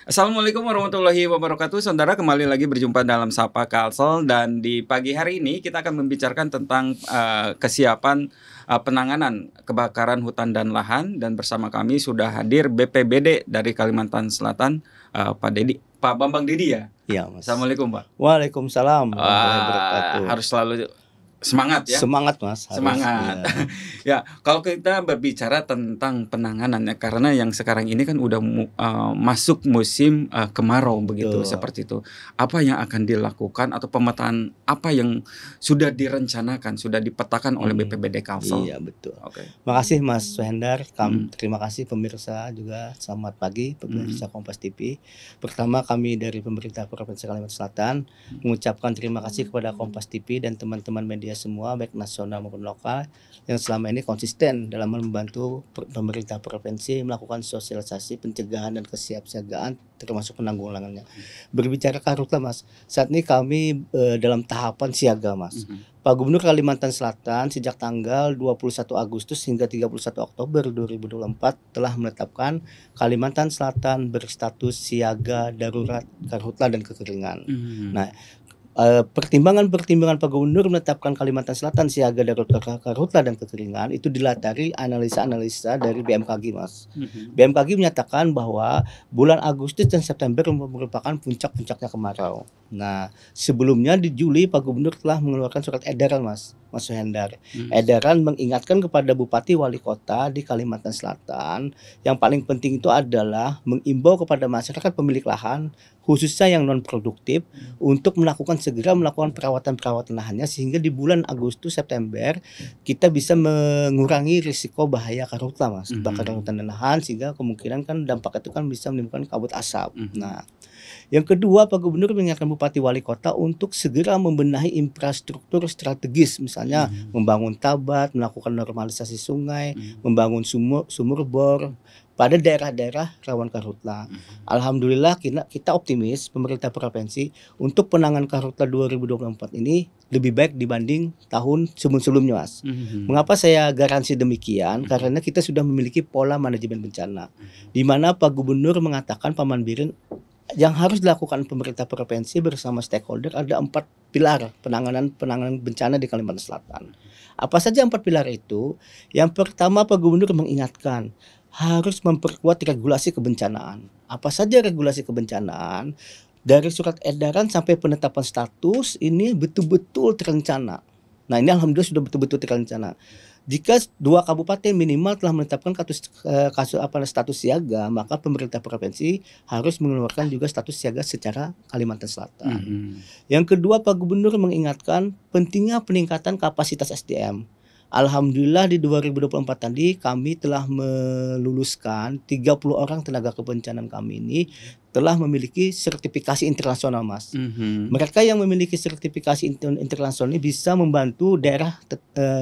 Assalamualaikum warahmatullahi wabarakatuh. Saudara, kembali lagi berjumpa dalam Sapa Kalsel, dan di pagi hari ini kita akan membicarakan tentang kesiapan penanganan kebakaran hutan dan lahan, dan bersama kami sudah hadir BPBD dari Kalimantan Selatan, Pak Bambang Didi ya. Iya, Mas. Assalamualaikum, Pak. Waalaikumsalam warahmatullahi wabarakatuh. Harus selalu semangat ya. Semangat, Mas. Semangat. Ya, kalau kita berbicara tentang penanganannya, karena yang sekarang ini kan udah masuk musim kemarau begitu, seperti itu. Apa yang akan dilakukan atau pemetaan apa yang sudah direncanakan, sudah dipetakan oleh BPBD Kalsel? Iya, betul. Oke. Makasih Mas Suhendar. Terima kasih pemirsa juga. Selamat pagi pemirsa Kompas TV. Pertama, kami dari pemerintah Provinsi Kalimantan Selatan mengucapkan terima kasih kepada Kompas TV dan teman-teman media semua baik nasional maupun lokal yang selama ini konsisten dalam membantu pemerintah provinsi melakukan sosialisasi pencegahan dan kesiapsiagaan termasuk penanggulangannya. Berbicara karhutla, Mas, saat ini kami dalam tahapan siaga, Mas. Pak Gubernur Kalimantan Selatan sejak tanggal 21 Agustus hingga 31 Oktober 2024 telah menetapkan Kalimantan Selatan berstatus siaga darurat karhutla dan kekeringan. Nah, pertimbangan Pak Gubernur menetapkan Kalimantan Selatan siaga darurat karhutla dan kekeringan itu dilatari analisa-analisa dari BMKG, Mas. BMKG menyatakan bahwa bulan Agustus dan September merupakan puncak-puncaknya kemarau. Nah, sebelumnya di Juli Pak Gubernur telah mengeluarkan surat edaran, Mas Suhendar. Edaran mengingatkan kepada Bupati Wali Kota di Kalimantan Selatan, yang paling penting itu adalah mengimbau kepada masyarakat pemilik lahan khususnya yang non produktif untuk segera melakukan perawatan lahannya sehingga di bulan Agustus September kita bisa mengurangi risiko bahaya karhutla, Mas, kebakaran hutan dan lahan, sehingga kemungkinan kan dampak itu kan bisa menimbulkan kabut asap. Nah, yang kedua, Pak Gubernur mengingatkan Bupati Wali Kota untuk segera membenahi infrastruktur strategis, misalnya membangun tabat, melakukan normalisasi sungai, membangun sumur bor pada daerah-daerah rawan karhutla. Alhamdulillah kita optimis pemerintah provinsi untuk penanganan karhutla 2024 ini lebih baik dibanding tahun sebelum-sebelumnya, Mas. Mengapa saya garansi demikian? Karena kita sudah memiliki pola manajemen bencana, di mana Pak Gubernur mengatakan Paman yang harus dilakukan pemerintah provinsi bersama stakeholder ada 4 pilar penanganan bencana di Kalimantan Selatan. Apa saja 4 pilar itu? Yang pertama, Pak Gubernur mengingatkan harus memperkuat regulasi kebencanaan. Apa saja regulasi kebencanaan? Dari surat edaran sampai penetapan status ini betul-betul terencana. Nah, ini alhamdulillah sudah betul-betul terencana. Jika 2 kabupaten minimal telah menetapkan status siaga, maka pemerintah provinsi harus mengeluarkan juga status siaga secara Kalimantan Selatan. Yang kedua, Pak Gubernur mengingatkan pentingnya peningkatan kapasitas SDM. Alhamdulillah di 2024 tadi kami telah meluluskan 30 orang tenaga kebencanaan kami ini telah memiliki sertifikasi internasional, Mas. Mereka yang memiliki sertifikasi internasional ini bisa membantu daerah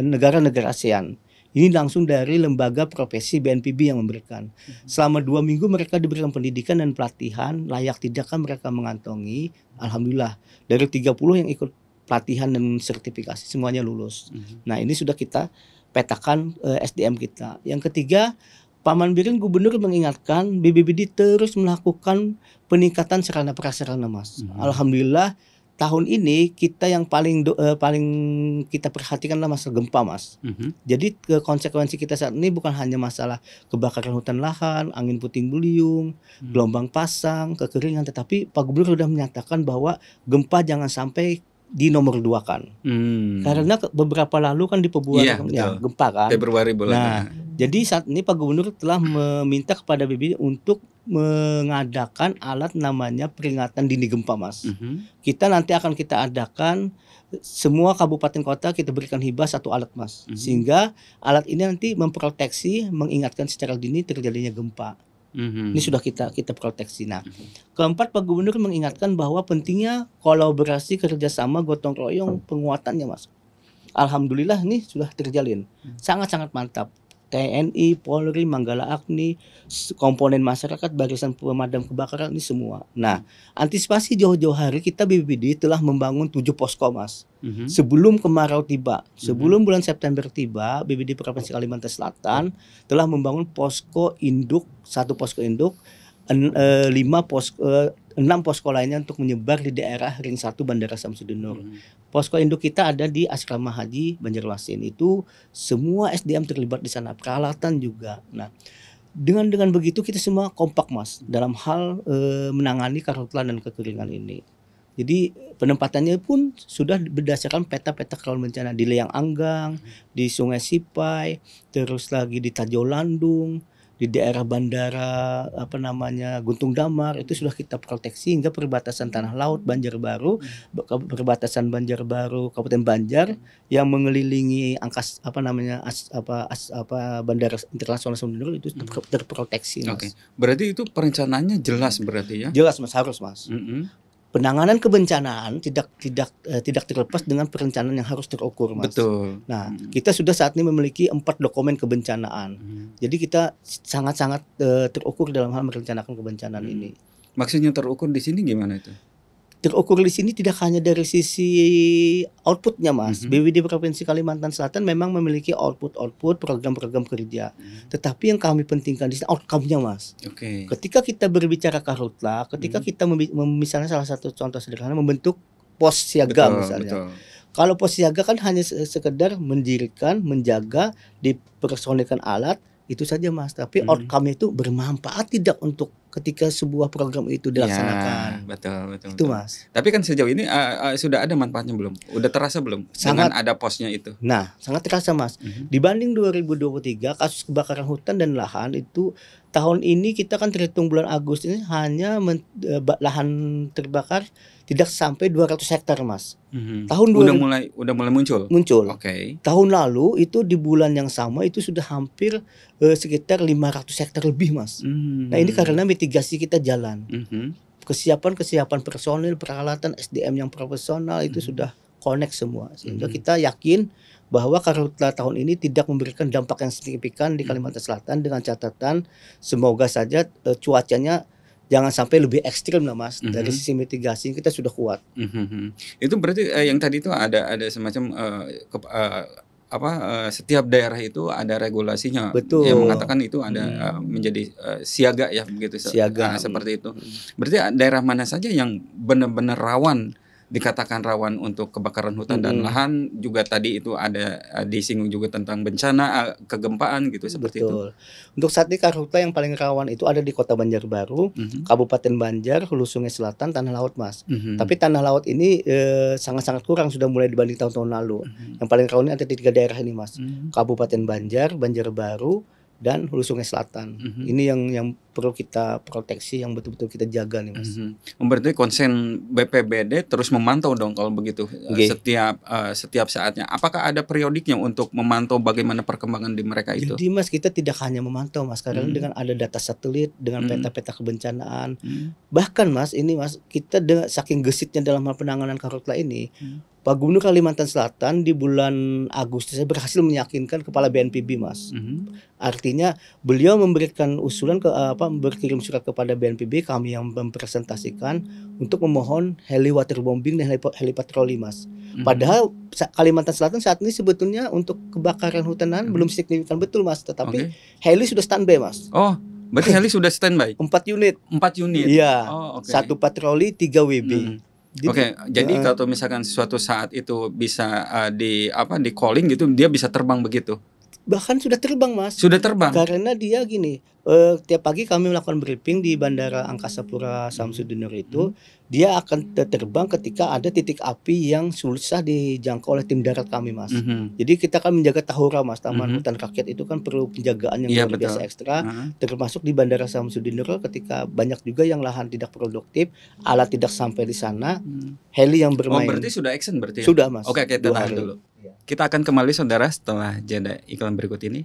negara-negara ASEAN. Ini langsung dari lembaga profesi BNPB yang memberikan. Selama 2 minggu mereka diberikan pendidikan dan pelatihan, layak tidak kan mereka mengantongi. Alhamdulillah dari 30 yang ikut pelatihan dan sertifikasi semuanya lulus. Nah, ini sudah kita petakan SDM kita. Yang ketiga, Pak Manbirin Gubernur mengingatkan BPBD terus melakukan peningkatan sarana prasarana, Mas. Alhamdulillah tahun ini kita yang paling kita perhatikanlah masalah gempa, Mas. Jadi konsekuensi kita saat ini bukan hanya masalah kebakaran hutan lahan, angin puting beliung, gelombang pasang, kekeringan, tetapi Pak Gubernur sudah menyatakan bahwa gempa jangan sampai di nomor 2 kan. Karena beberapa lalu kan di gempa kan. Februari bulan. Nah, jadi saat ini Pak Gubernur telah meminta kepada BPBD untuk mengadakan alat namanya peringatan dini gempa, Mas. Kita nanti akan kita adakan semua kabupaten kota kita berikan hibah 1 alat, Mas. Sehingga alat ini nanti memproteksi, mengingatkan secara dini terjadinya gempa. Ini sudah kita proteksi. Nah, keempat, Pak Gubernur mengingatkan bahwa pentingnya kolaborasi kerjasama gotong royong penguatannya, Mas. Alhamdulillah ini sudah terjalin, sangat-sangat mantap. TNI, Polri, Manggala Agni, komponen masyarakat, barisan pemadam kebakaran, ini semua. Nah, antisipasi jauh-jauh hari kita BPBD telah membangun 7 posko, Mas. Sebelum kemarau tiba, sebelum bulan September tiba, BPBD Provinsi Kalimantan Selatan telah membangun posko induk, 1 posko induk 6 posko lainnya untuk menyebar di daerah Ring 1 Bandara Samsudin Nur. Posko induk kita ada di Asrama Haji Banjarmasin. Itu semua SDM terlibat di sana, peralatan juga. Nah, dengan begitu kita semua kompak Mas dalam hal menangani karhutla dan kekeringan ini. Jadi penempatannya pun sudah berdasarkan peta-peta rawan bencana di Leyang Anggang, di Sungai Sipai, terus lagi di Tajolandung, di daerah bandara Guntung Damar, itu sudah kita proteksi hingga perbatasan tanah laut Banjarbaru, perbatasan Banjarbaru Kabupaten Banjar yang mengelilingi bandara internasional Samsudin itu terproteksi Mas. Oke. Berarti itu perencanaannya jelas berarti ya? Jelas Mas, harus Mas. Penanganan kebencanaan tidak terlepas dengan perencanaan yang harus terukur Mas. Betul. Nah, kita sudah saat ini memiliki 4 dokumen kebencanaan. Jadi kita sangat-sangat terukur dalam hal merencanakan kebencanaan ini. Maksudnya terukur di sini gimana itu? Terukur di sini tidak hanya dari sisi outputnya Mas. BWD Provinsi Kalimantan Selatan memang memiliki output program-program kerja. Tetapi yang kami pentingkan di sini outcome-nya Mas. Oke. Ketika kita berbicara karhutla, ketika kita misalnya salah satu contoh sederhana membentuk pos siaga misalnya. Betul. Kalau pos siaga kan hanya sekedar mendirikan, menjaga, dipersonilkan alat, itu saja Mas. Tapi outcome itu bermanfaat tidak untuk ketika sebuah program itu dilaksanakan. Ya, betul. Itu Mas. Tapi kan sejauh ini sudah ada manfaatnya belum? Udah terasa belum? Sangat, dengan ada posnya itu? Nah, sangat terasa Mas. Dibanding 2023 kasus kebakaran hutan dan lahan itu tahun ini kita kan terhitung bulan Agustus ini hanya lahan terbakar tidak sampai 200 hektar Mas. Tahun udah mulai muncul. Oke. Tahun lalu itu di bulan yang sama itu sudah hampir sekitar 500 hektar lebih Mas. Nah, ini karena mitigasi kita jalan. Kesiapan personil, peralatan, SDM yang profesional itu sudah connect semua. Sehingga kita yakin bahwa karhutla tahun ini tidak memberikan dampak yang signifikan di Kalimantan Selatan, dengan catatan semoga saja cuacanya jangan sampai lebih ekstrim lah Mas. Dari sisi mitigasi kita sudah kuat. Itu berarti yang tadi itu ada semacam setiap daerah itu ada regulasinya. Betul. Yang mengatakan itu ada menjadi siaga ya begitu. Siaga. Seperti itu. Berarti daerah mana saja yang benar-benar rawan, dikatakan rawan untuk kebakaran hutan dan lahan, juga tadi itu ada disinggung juga tentang bencana, kegempaan gitu seperti itu. Untuk saat ini karhutla yang paling rawan itu ada di Kota Banjarbaru, Kabupaten Banjar, Hulu Sungai Selatan, Tanah Laut Mas. Tapi Tanah Laut ini sangat-sangat kurang sudah mulai dibanding tahun-tahun lalu. Yang paling rawan ada di 3 daerah ini Mas. Kabupaten Banjar, Banjarbaru, dan Hulu Sungai Selatan. Ini yang perlu kita proteksi, yang betul-betul kita jaga nih Mas. Berarti konsen BPBD terus memantau dong kalau begitu. Setiap saatnya. Apakah ada periodiknya untuk memantau bagaimana perkembangan di mereka itu? Jadi Mas, kita tidak hanya memantau Mas, karena dengan ada data satelit, dengan peta-peta kebencanaan. Bahkan Mas, ini Mas, kita saking gesitnya dalam hal penanganan karhutla ini, Pak Gubernur Kalimantan Selatan di bulan Agustus berhasil meyakinkan Kepala BNPB Mas. Artinya beliau memberikan usulan berkirim surat kepada BNPB, kami yang mempresentasikan untuk memohon heli waterbombing dan heli patroli Mas. Padahal Kalimantan Selatan saat ini sebetulnya untuk kebakaran hutanan belum signifikan betul Mas, tetapi heli sudah standby Mas. Oh, berarti heli sudah standby? 4 unit. 4 unit. Iya. 1 patroli, 3 WB. Jadi kalau misalkan suatu saat itu bisa di calling gitu, dia bisa terbang begitu. Bahkan sudah terbang Mas. Sudah terbang. Karena dia gini, tiap pagi kami melakukan briefing di Bandara Angkasa Pura Samsudin Nur itu, dia akan terbang ketika ada titik api yang susah dijangkau oleh tim darat kami Mas. Jadi kita akan menjaga tahura Mas, Taman Hutan Rakyat itu kan perlu penjagaan yang luar biasa ekstra, termasuk di Bandara Samsudin Nur ketika banyak juga yang lahan tidak produktif, alat tidak sampai di sana, heli yang bermain. Oh, berarti sudah action berarti ya? Sudah Mas. Oke, kita tahan dulu. Kita akan kembali saudara setelah jeda iklan berikut ini.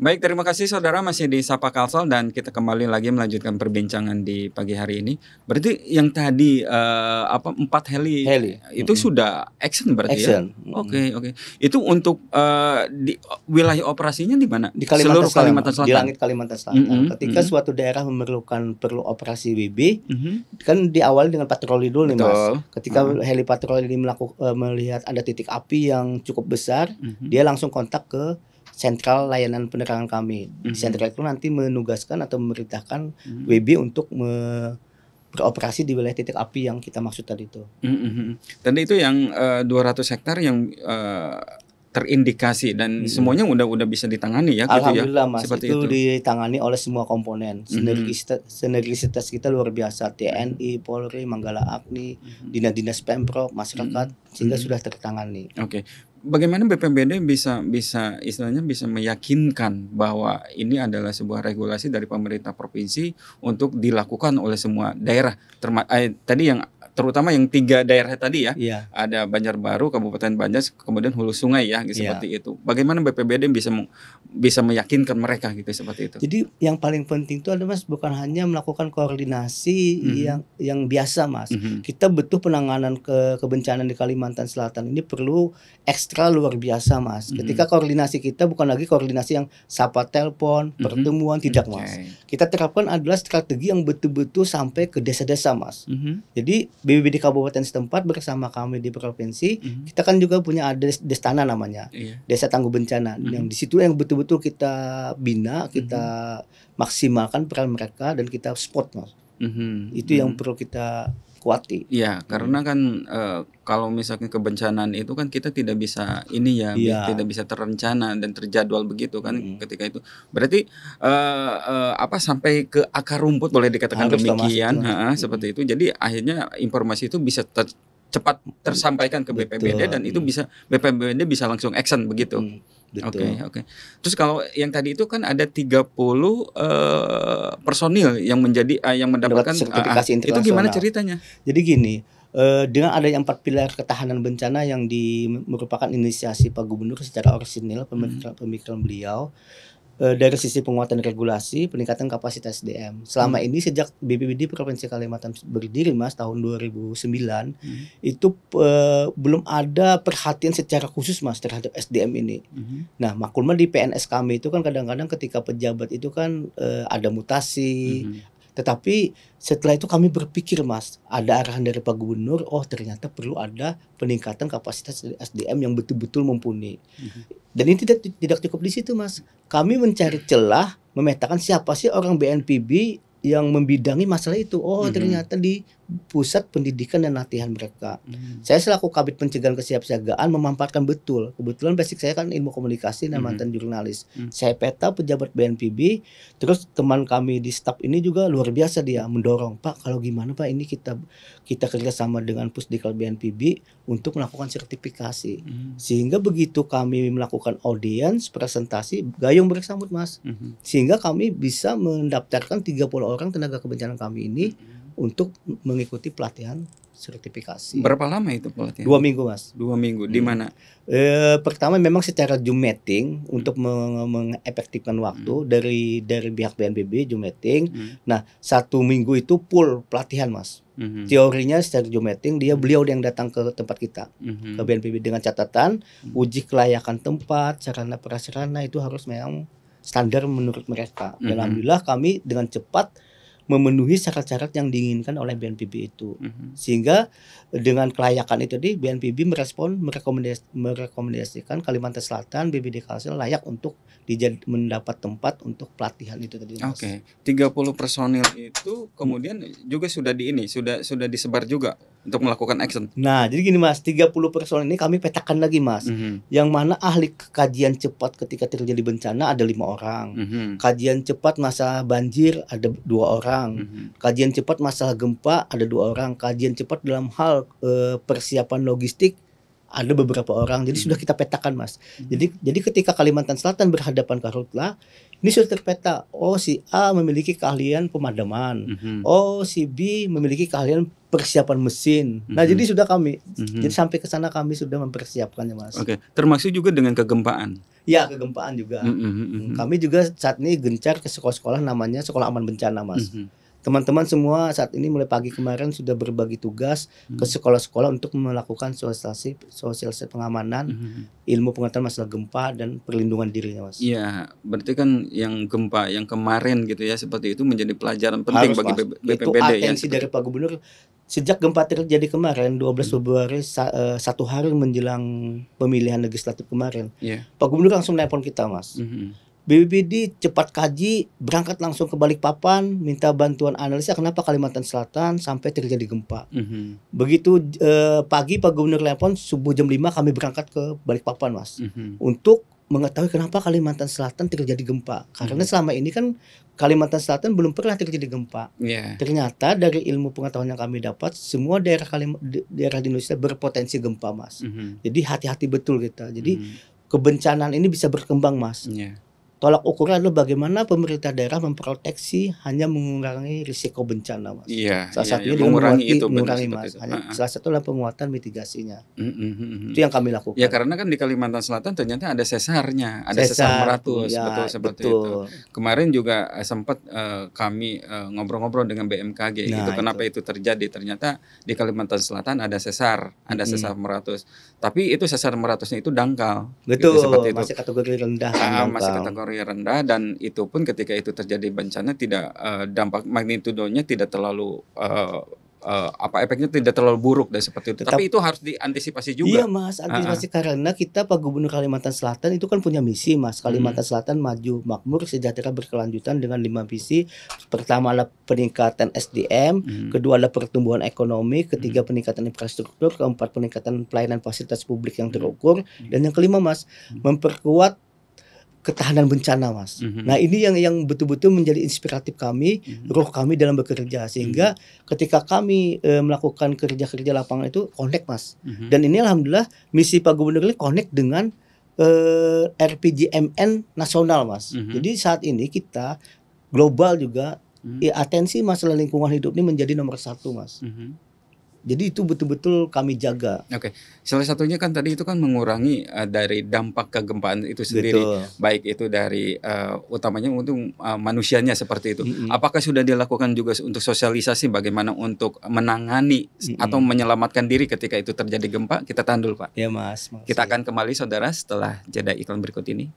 Baik, terima kasih saudara, masih di Sapa Kalsel dan kita kembali lagi melanjutkan perbincangan di pagi hari ini. Berarti yang tadi 4 heli Heli. itu sudah action berarti ya? Action. Oke. Itu untuk di wilayah operasinya di mana? Di Kalimantan Seluruh Kalimantan Selatan, di Selatan. langit Kalimantan Selatan. Ketika suatu daerah perlu operasi WB, kan diawali dengan patroli dulu nih Mas. Betul. Ketika heli patroli ini melihat ada titik api yang cukup besar, dia langsung kontak ke sentral layanan penerangan kami. Di sentral itu nanti menugaskan atau memerintahkan WB untuk beroperasi di wilayah titik api yang kita maksud tadi itu. Tadi itu yang 200 hektar yang terindikasi dan semuanya udah bisa ditangani ya, gitu ya. Alhamdulillah Mas, Seperti itu ditangani oleh semua komponen. Sinergisitas kita luar biasa, TNI, Polri, Manggala Agni, dinas-dinas Pemprov, masyarakat, sehingga sudah tertangani. Oke. Bagaimana BPBD bisa istilahnya bisa meyakinkan bahwa ini adalah sebuah regulasi dari pemerintah provinsi untuk dilakukan oleh semua daerah, tadi yang terutama yang 3 daerah tadi ya. Iya. Ada Banjarbaru, Kabupaten Banjar, kemudian Hulu Sungai ya, gitu, seperti itu. Bagaimana BPBD bisa meyakinkan mereka gitu seperti itu? Jadi yang paling penting itu adalah Mas, bukan hanya melakukan koordinasi yang biasa Mas. Kita butuh penanganan kebencanaan di Kalimantan Selatan ini perlu ekstra luar biasa Mas. Ketika koordinasi kita bukan lagi koordinasi yang sapa telepon, pertemuan, tidak Mas. Kita terapkan adalah strategi yang betul-betul sampai ke desa-desa Mas. Jadi BPBD Kabupaten setempat bersama kami di provinsi, kita kan juga punya ada Destana namanya, Desa Tangguh Bencana, yang di situ yang betul-betul kita bina, kita maksimalkan peran mereka dan kita support Mas. Itu yang perlu kita kuati. Ya, karena kan kalau misalnya kebencanaan itu kan kita tidak bisa tidak bisa terencana dan terjadwal begitu kan ketika itu. Berarti sampai ke akar rumput boleh dikatakan Harus demikian, seperti itu. Jadi akhirnya informasi itu bisa cepat tersampaikan ke BPBD dan itu bisa BPBD bisa langsung action begitu. Oke. Terus kalau yang tadi itu kan ada 30 personil yang mendapatkan sertifikasi internasional. Itu gimana ceritanya? Jadi gini, dengan adanya 4 pilar ketahanan bencana yang merupakan inisiasi Pak Gubernur secara orisinil pemikiran beliau, dari sisi penguatan regulasi, peningkatan kapasitas SDM. Selama ini sejak BPBD Provinsi Kalimantan berdiri Mas tahun 2009, itu belum ada perhatian secara khusus Mas terhadap SDM ini. Nah, maklumnya di PNS kami itu kan kadang-kadang ketika pejabat itu kan ada mutasi. Tetapi setelah itu kami berpikir Mas, ada arahan dari Pak Gubernur, ternyata perlu ada peningkatan kapasitas SDM yang betul-betul mumpuni. Dan ini tidak cukup di situ Mas. Kami mencari celah, memetakan siapa sih orang BNPB yang membidangi masalah itu. Ternyata di pusat pendidikan dan latihan mereka. Saya selaku Kabid Pencegahan Kesiapsiagaan memaparkan betul. Kebetulan basic saya kan ilmu komunikasi dan mantan jurnalis. Saya peta pejabat BNPB, terus teman kami di staf ini juga luar biasa dia mendorong, Pak, kalau gimana Pak ini kita kerjasama dengan Pusdikal BNPB untuk melakukan sertifikasi. Sehingga begitu kami melakukan audiens, presentasi, gayung bersambut Mas. Sehingga kami bisa mendaftarkan 30 orang tenaga kebencanaan kami ini untuk mengikuti pelatihan sertifikasi. Berapa lama itu pelatihan? 2 minggu Mas. 2 minggu. Di mana? Pertama memang secara Zoom meeting untuk mengefektifkan waktu dari pihak BNPB Zoom meeting. Nah 1 minggu itu full pelatihan Mas. Teorinya secara Zoom meeting beliau yang datang ke tempat kita ke BNPB dengan catatan uji kelayakan tempat, sarana prasarana itu harus memang standar menurut mereka. Dan alhamdulillah kami dengan cepat memenuhi syarat-syarat yang diinginkan oleh BNPB itu. Sehingga dengan kelayakan itu BNPB merekomendasikan Kalimantan Selatan BPBD Kalsel layak untuk mendapat tempat untuk pelatihan itu tadi Mas. 30 personil itu kemudian juga sudah disebar juga untuk melakukan action. Nah, jadi gini Mas, 30 personil ini kami petakan lagi Mas. Yang mana ahli kajian cepat ketika terjadi bencana ada 5 orang. Kajian cepat masalah banjir ada 2 orang. Kajian cepat masalah gempa ada 2 orang. Kajian cepat dalam hal persiapan logistik ada beberapa orang. Jadi sudah kita petakan Mas. Jadi ketika Kalimantan Selatan berhadapan karhutlah, ini sudah terpeta. Si A memiliki keahlian pemadaman. Si B memiliki keahlian persiapan mesin. Nah, jadi sudah kami. Jadi sampai ke sana kami sudah mempersiapkannya Mas. Termasuk juga dengan kegempaan. Ya, kegempaan juga. Kami juga saat ini gencar ke sekolah-sekolah, namanya Sekolah Aman Bencana, Mas. Teman-teman semua saat ini mulai pagi kemarin sudah berbagi tugas ke sekolah-sekolah untuk melakukan sosialisasi pengamanan, ilmu pengetahuan masalah gempa dan perlindungan dirinya, Mas. Iya, berarti kan yang gempa yang kemarin gitu ya, seperti itu menjadi pelajaran penting bagi BPBD itu atensi dari Pak Gubernur. Sejak gempa terjadi kemarin 12 Februari, 1 hari menjelang pemilihan legislatif kemarin, Pak Gubernur langsung nelpon kita, Mas. BPBD cepat kaji, berangkat langsung ke Balikpapan, minta bantuan analisa kenapa Kalimantan Selatan sampai terjadi gempa. Begitu pagi Pak Gubernur telepon, subuh jam 5 kami berangkat ke Balikpapan, Mas, untuk mengetahui kenapa Kalimantan Selatan terjadi gempa. Karena selama ini kan Kalimantan Selatan belum pernah terjadi gempa. Ternyata dari ilmu pengetahuan yang kami dapat, semua daerah di Indonesia berpotensi gempa, Mas. Jadi hati-hati betul kita. Jadi kebencanaan ini bisa berkembang, Mas. Tolak ukurnya adalah bagaimana pemerintah daerah memproteksi hanya mengurangi risiko bencana, Mas. Salah satunya dengan mengurangi, Mas. Salah satu adalah penguatan mitigasinya. Itu yang kami lakukan. Ya, karena kan di Kalimantan Selatan ternyata ada sesarnya, ada sesar meratus, betul seperti itu. Kemarin juga sempat kami ngobrol-ngobrol dengan BMKG gitu. Kenapa itu terjadi? Ternyata di Kalimantan Selatan ada sesar meratus. Tapi itu sesar meratusnya itu dangkal. Betul, gitu, seperti itu. Masih kategori rendah. Masih kategori rendah, dan itu pun ketika itu terjadi bencana tidak dampak magnitudonya tidak terlalu efeknya tidak terlalu buruk dan seperti itu. Tapi itu harus diantisipasi juga. Iya, Mas, antisipasi karena kita Pak Gubernur Kalimantan Selatan itu kan punya misi, Mas. Kalimantan Selatan maju, makmur, sejahtera, berkelanjutan dengan 5 visi. Pertama adalah peningkatan SDM, kedua adalah pertumbuhan ekonomi, ketiga peningkatan infrastruktur, keempat peningkatan pelayanan fasilitas publik yang terukur, dan yang kelima, Mas, memperkuat ketahanan bencana, Mas. Nah, ini yang betul-betul menjadi inspiratif kami, roh kami dalam bekerja, sehingga ketika kami melakukan kerja-kerja lapangan itu connect, Mas. Dan ini alhamdulillah misi Pak Gubernur ini connect dengan RPJMN nasional, Mas. Jadi saat ini kita global juga atensi masalah lingkungan hidup ini menjadi nomor 1, Mas. Jadi itu betul-betul kami jaga. Oke, salah satunya kan tadi itu kan mengurangi dari dampak kegempaan itu sendiri. Baik itu dari utamanya untuk manusianya seperti itu. Apakah sudah dilakukan juga untuk sosialisasi bagaimana untuk menangani atau menyelamatkan diri ketika itu terjadi gempa? Kita tahan dulu, Pak. Ya, Mas. Kita akan kembali, saudara, setelah jeda iklan berikut ini.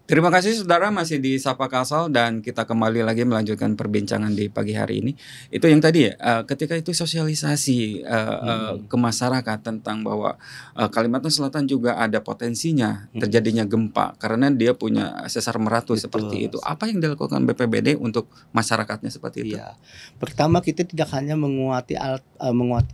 Terima kasih, saudara, masih di Sapa Kalsel dan kita kembali lagi melanjutkan perbincangan di pagi hari ini. Itu yang tadi ya, ketika itu sosialisasi ke masyarakat tentang bahwa Kalimantan Selatan juga ada potensinya terjadinya gempa karena dia punya sesar meratus seperti itu. Apa yang dilakukan BPBD untuk masyarakatnya seperti itu? Ya. Pertama, kita tidak hanya menguati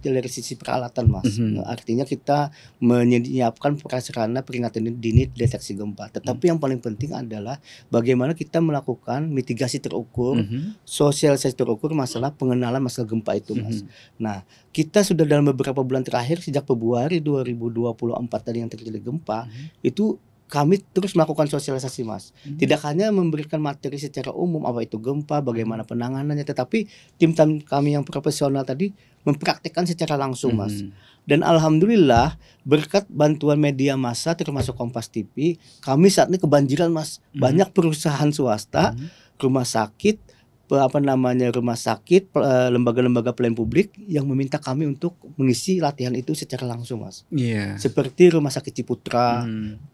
dari sisi peralatan, Mas. Artinya kita menyiapkan prasarana peringatan dini deteksi gempa. Tetapi yang paling penting adalah bagaimana kita melakukan mitigasi terukur, sosialisasi terukur masalah pengenalan masalah gempa itu, Mas. Nah, kita sudah dalam beberapa bulan terakhir sejak Februari 2024 tadi yang terjadi gempa, itu kami terus melakukan sosialisasi, Mas. Tidak hanya memberikan materi secara umum apa itu gempa, bagaimana penanganannya, tetapi tim kami yang profesional tadi mempraktikkan secara langsung, Mas. Dan alhamdulillah berkat bantuan media massa termasuk Kompas TV, kami saat ini kebanjiran, Mas. Banyak perusahaan swasta, rumah sakit, lembaga-lembaga pelayanan publik yang meminta kami untuk mengisi latihan itu secara langsung, Mas. Seperti Rumah Sakit Ciputra,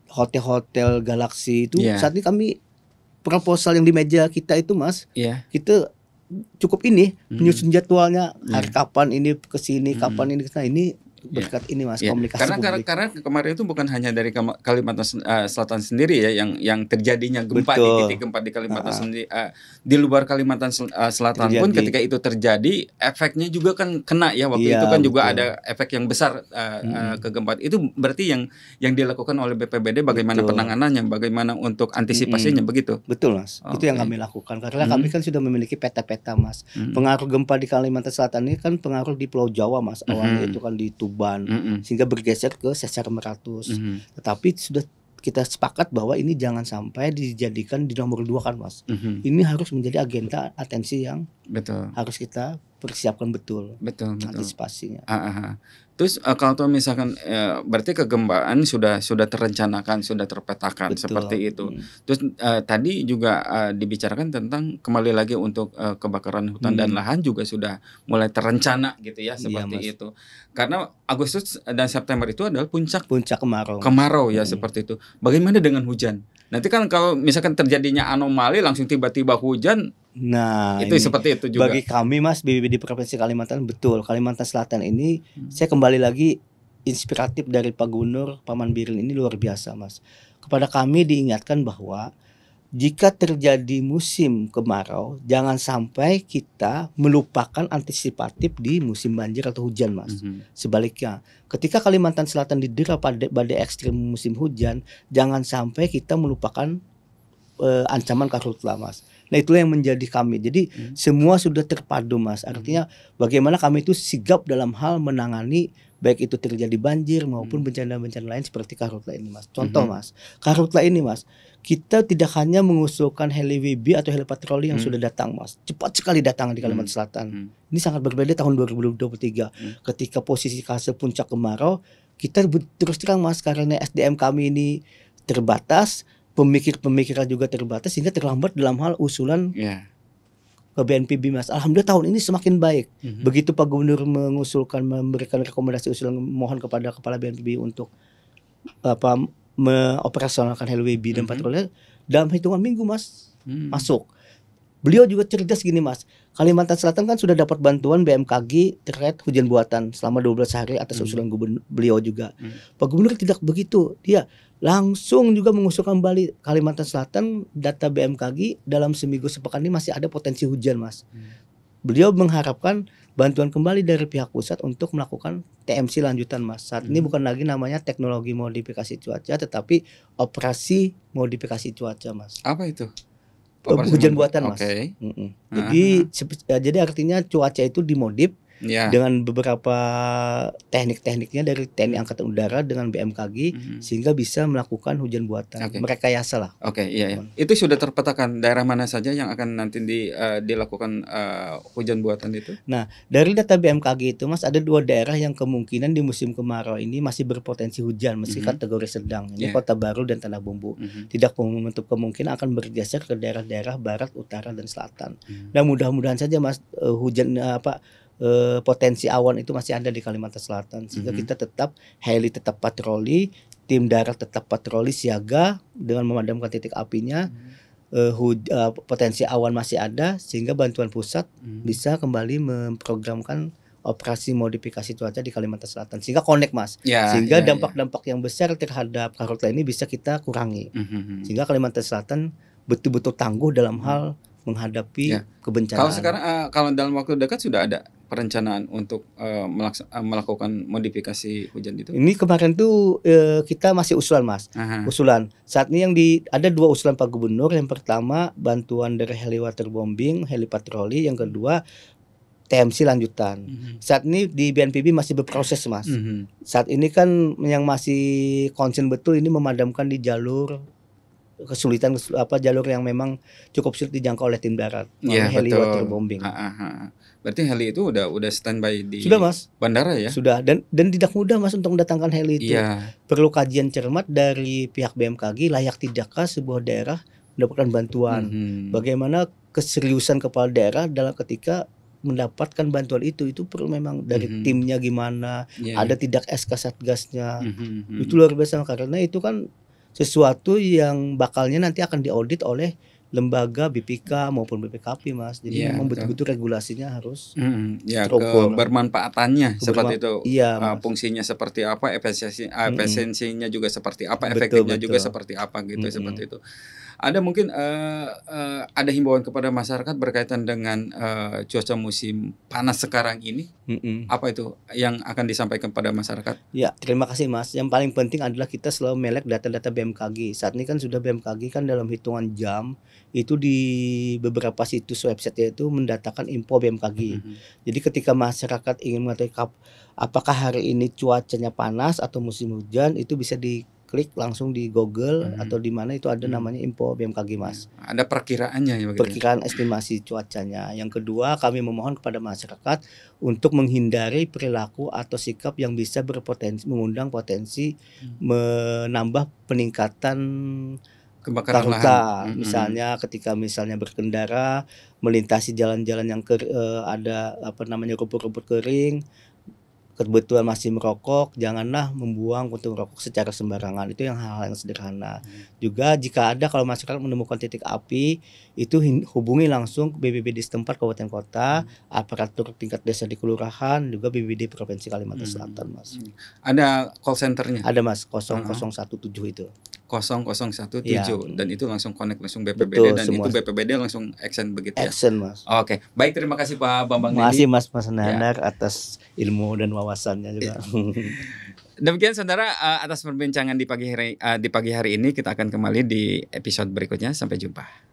hotel-hotel Galaxy itu saat ini kami proposal yang di meja kita itu, Mas. Kita cukup ini menyusun jadwalnya, hari kapan ini ke sini, kapan ini ke sana. Ini berkat ini Mas, Ya, komunikasi publik. karena kemarin itu bukan hanya dari Kalimantan Selatan sendiri ya yang terjadinya gempa di Betul. titik gempa di Kalimantan sendiri, di luar Kalimantan Selatan pun Terjadi. ketika itu terjadi efeknya juga kan kena ya waktu Iya, itu kan juga betul. ada efek yang besar ke gempa itu berarti yang dilakukan oleh BPBD bagaimana Betul. penanganannya, bagaimana untuk antisipasinya begitu. Betul Mas, itu yang Oke. kami lakukan karena kami kan sudah memiliki peta-peta Mas. Pengaruh gempa di Kalimantan Selatan ini kan pengaruh di Pulau Jawa Mas, awalnya itu kan di Tuban, sehingga bergeser ke Sesar Meratus. Tetapi sudah kita sepakat bahwa ini jangan sampai dijadikan di nomor 2 kan Mas. Ini harus menjadi agenda atensi yang Betul. harus kita persiapkan betul Betul. antisipasinya. Terus kalau tuh misalkan berarti kegempaan sudah terencanakan, sudah terpetakan Betul. seperti itu. Terus tadi juga dibicarakan tentang kembali lagi untuk kebakaran hutan dan lahan juga sudah mulai terencana gitu ya seperti Mas. itu. Karena Agustus dan September itu adalah puncak kemarau. kemarau ya seperti itu. Bagaimana dengan hujan? Nanti kan kalau misalkan terjadinya anomali langsung tiba-tiba hujan, Nah, itu ini seperti itu juga. bagi kami Mas BPBD Provinsi Kalimantan betul. Kalimantan Selatan ini saya kembali lagi inspiratif dari Pak Gubernur Paman Biril ini luar biasa Mas. Kepada kami diingatkan bahwa jika terjadi musim kemarau, jangan sampai kita melupakan antisipatif di musim banjir atau hujan Mas. Sebaliknya, ketika Kalimantan Selatan didera badai ekstrim musim hujan, jangan sampai kita melupakan ancaman karhutla Mas. Nah itulah yang menjadi kami. Jadi semua sudah terpadu Mas. Artinya bagaimana kami itu sigap dalam hal menangani baik itu terjadi banjir maupun bencana-bencana lain seperti karhutla ini Mas. Contoh Mas, karhutla ini Mas, kita tidak hanya mengusulkan heli WB atau heli patroli yang sudah datang Mas. Cepat sekali datang di Kalimantan Selatan. Ini sangat berbeda tahun 2023. Ketika posisi fase puncak kemarau, kita terus terang Mas karena SDM kami ini terbatas, pemikiran juga terbatas sehingga terlambat dalam hal usulan ke BNPB Mas. Alhamdulillah tahun ini semakin baik. Begitu Pak Gubernur mengusulkan memberikan rekomendasi usulan mohon kepada Kepala BNPB untuk mengoperasionalkan heli WB dan patroli dalam hitungan minggu Mas masuk. Beliau juga cerdas gini Mas. Kalimantan Selatan kan sudah dapat bantuan BMKG terkait hujan buatan selama 12 hari atas usulan beliau juga. Pak Gubernur tidak begitu. Dia langsung juga mengusulkan kembali Kalimantan Selatan data BMKG dalam seminggu sepekan ini masih ada potensi hujan Mas. Beliau mengharapkan bantuan kembali dari pihak pusat untuk melakukan TMC lanjutan Mas. Saat ini bukan lagi namanya teknologi modifikasi cuaca tetapi operasi modifikasi cuaca Mas. Apa itu? Hujan buatan Mas. Okay. Jadi artinya cuaca itu dimodif dengan beberapa teknik-tekniknya dari TNI Angkatan Udara dengan BMKG sehingga bisa melakukan hujan buatan. Merekayasa lah. Iya. Itu sudah terpetakan daerah mana saja yang akan nanti dilakukan hujan buatan itu? Nah, dari data BMKG itu Mas ada 2 daerah yang kemungkinan di musim kemarau ini masih berpotensi hujan meski kategori sedang. Ini Kota Baru dan Tanah Bumbu. Tidak menutup kemungkinan akan bergeser ke daerah-daerah barat, utara dan selatan. Dan mudah-mudahan saja Mas potensi awan itu masih ada di Kalimantan Selatan sehingga kita tetap heli tetap patroli, tim darat tetap patroli siaga dengan memadamkan titik apinya. Potensi awan masih ada sehingga bantuan pusat bisa kembali memprogramkan operasi modifikasi cuaca di Kalimantan Selatan sehingga connect Mas. Sehingga dampak-dampak yang besar terhadap karhutla ini bisa kita kurangi. Sehingga Kalimantan Selatan betul-betul tangguh dalam hal menghadapi kebencanaan. Kalau sekarang kalau dalam waktu dekat sudah ada perencanaan untuk melakukan modifikasi hujan itu? Ini kemarin tuh kita masih usulan Mas. Usulan. Saat ini ada 2 usulan Pak Gubernur. Yang pertama bantuan dari heli waterbombing, heli patroli. Yang kedua TMC lanjutan. Saat ini di BNPB masih berproses Mas. Saat ini kan yang masih concern betul ini memadamkan di jalur kesulitan jalur yang memang cukup sulit dijangkau oleh tim darat heli waterbombing. Berarti heli itu udah standby di sudah Mas bandara ya? Sudah dan tidak mudah Mas untuk mendatangkan heli itu. Perlu kajian cermat dari pihak BMKG layak tidakkah sebuah daerah mendapatkan bantuan. Bagaimana keseriusan kepala daerah dalam ketika mendapatkan bantuan itu perlu memang dari timnya gimana, ada tidak SK Satgasnya. Itu luar biasa karena itu kan sesuatu yang bakalnya nanti akan diaudit oleh lembaga BPK maupun BPKP, Mas. Jadi Iya, memang betul. betul-betul regulasinya harus Ya terukur. kebermanfaatannya seperti itu, Iya, Mas. fungsinya seperti apa, Mhm. efisiensinya juga seperti apa, Betul efektifnya juga betul. seperti apa gitu, Mhm. seperti itu. Ada mungkin, ada himbauan kepada masyarakat berkaitan dengan, cuaca musim panas sekarang ini, Mhm. apa itu yang akan disampaikan pada masyarakat? Ya, terima kasih, Mas. Yang paling penting adalah kita selalu melek data-data BMKG. Saat ini kan sudah BMKG kan dalam hitungan jam, itu di beberapa situs website itu mendatakan info BMKG. Mhm. Jadi ketika masyarakat ingin mengetahui apakah hari ini cuacanya panas atau musim hujan, itu bisa diklik langsung di Google Mhm. atau di mana itu ada Mhm. namanya info BMKG, Ya, Mas. ada perkiraannya ya begitu ya? Perkiraan estimasi cuacanya. Yang kedua, kami memohon kepada masyarakat untuk menghindari perilaku atau sikap yang bisa mengundang potensi Mmm. menambah peningkatan Kebakaran lahan, karhutla. mhm. Misalnya ketika berkendara melintasi jalan-jalan yang ada apa namanya, rumput-rumput kering, kebetulan masih merokok, janganlah membuang puntung rokok secara sembarangan, itu yang hal-hal yang sederhana. Mhm. Juga jika ada kalau masyarakat menemukan titik api, itu hubungi langsung BPBD setempat kabupaten kota, Mmm. aparatur tingkat desa di kelurahan, juga BPBD Provinsi Kalimantan Selatan, Mmm, Mas. ada call center-nya? Ada, Mas, Heeh. 0017 itu. 0017 Iya, dan itu langsung connect langsung BPBD betul dan itu semua BPBD langsung action begitu ya? action, Mas. Oke, baik terima kasih Pak Bambang Makasih, Dedi. Mas Ya. Nandar atas ilmu dan wawasannya juga. Demikian saudara, atas perbincangan di pagi hari ini, kita akan kembali di episode berikutnya, sampai jumpa.